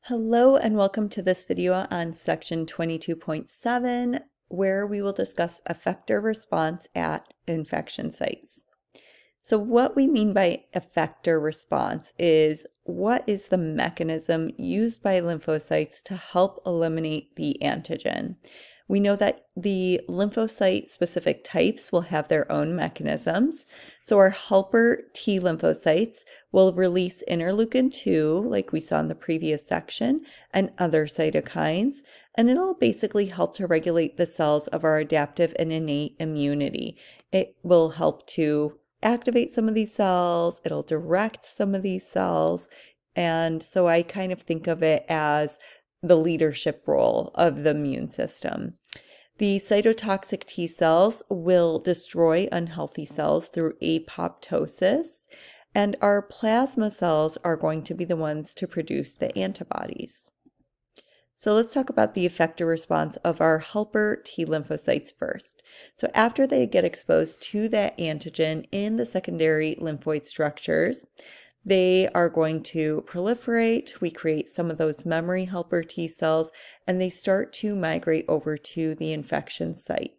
Hello and welcome to this video on section 22.7, where we will discuss effector response at infection sites. So what we mean by effector response is what is the mechanism used by lymphocytes to help eliminate the antigen. We know that the lymphocyte-specific types will have their own mechanisms. So our helper T lymphocytes will release interleukin-2, like we saw in the previous section, and other cytokines, and it'll basically help to regulate the cells of our adaptive and innate immunity. It will help to activate some of these cells, it'll direct some of these cells, and so I kind of think of it as the leadership role of the immune system. The cytotoxic T cells will destroy unhealthy cells through apoptosis, and our plasma cells are going to be the ones to produce the antibodies. So let's talk about the effector response of our helper T lymphocytes first. So after they get exposed to that antigen in the secondary lymphoid structures, they are going to proliferate. We create some of those memory helper T cells, and they start to migrate over to the infection site.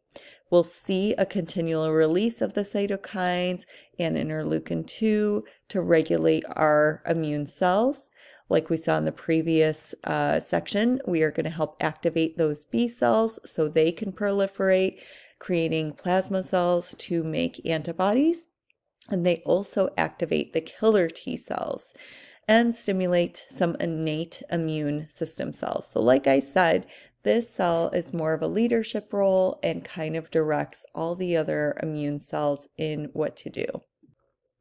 We'll see a continual release of the cytokines and interleukin-2 to regulate our immune cells. Like we saw in the previous section, we are going to help activate those B cells so they can proliferate, creating plasma cells to make antibodies. And they also activate the killer T cells and stimulate some innate immune system cells. So like I said, this cell is more of a leadership role and kind of directs all the other immune cells in what to do.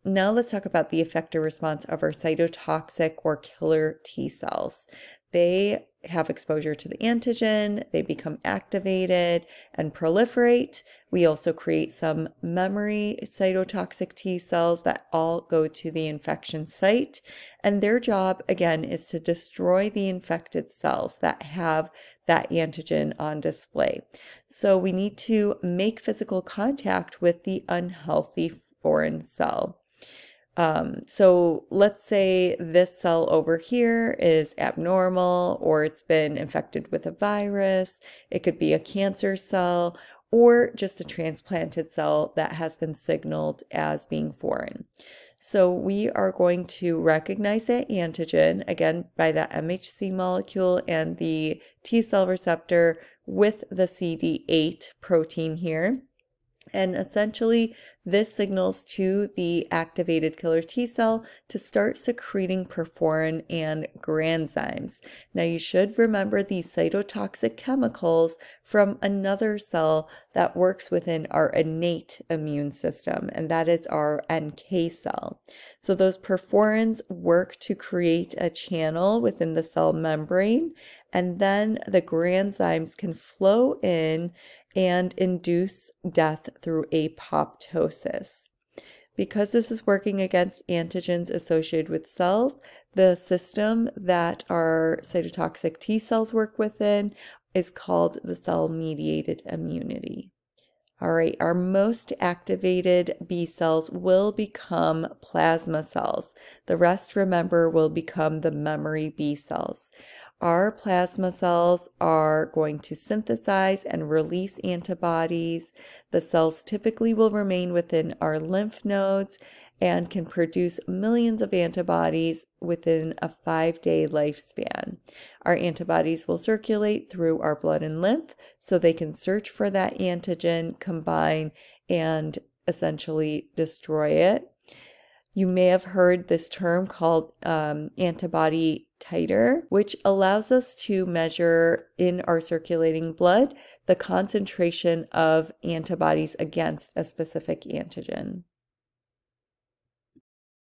Now let's talk about the effector response of our cytotoxic or killer T cells. They have exposure to the antigen, they become activated and proliferate. We also create some memory cytotoxic T cells that all go to the infection site. And their job, again, is to destroy the infected cells that have that antigen on display. So we need to make physical contact with the unhealthy foreign cell. So let's say this cell over here is abnormal, or it's been infected with a virus. It could be a cancer cell or just a transplanted cell that has been signaled as being foreign. So we are going to recognize that antigen, again, by that MHC molecule and the T cell receptor with the CD8 protein here. And essentially, this signals to the activated killer T cell to start secreting perforin and granzymes. Now, you should remember these cytotoxic chemicals from another cell that works within our innate immune system, and that is our NK cell. So those perforins work to create a channel within the cell membrane, and then the granzymes can flow in and induce death through apoptosis. Because this is working against antigens associated with cells, the system that our cytotoxic T cells work within is called the cell-mediated immunity. All right, our most activated B cells will become plasma cells. The rest, remember, will become the memory B cells. Our plasma cells are going to synthesize and release antibodies. The cells typically will remain within our lymph nodes and can produce millions of antibodies within a 5-day lifespan. Our antibodies will circulate through our blood and lymph so they can search for that antigen, combine, and essentially destroy it. You may have heard this term called antibody titer, which allows us to measure in our circulating blood the concentration of antibodies against a specific antigen.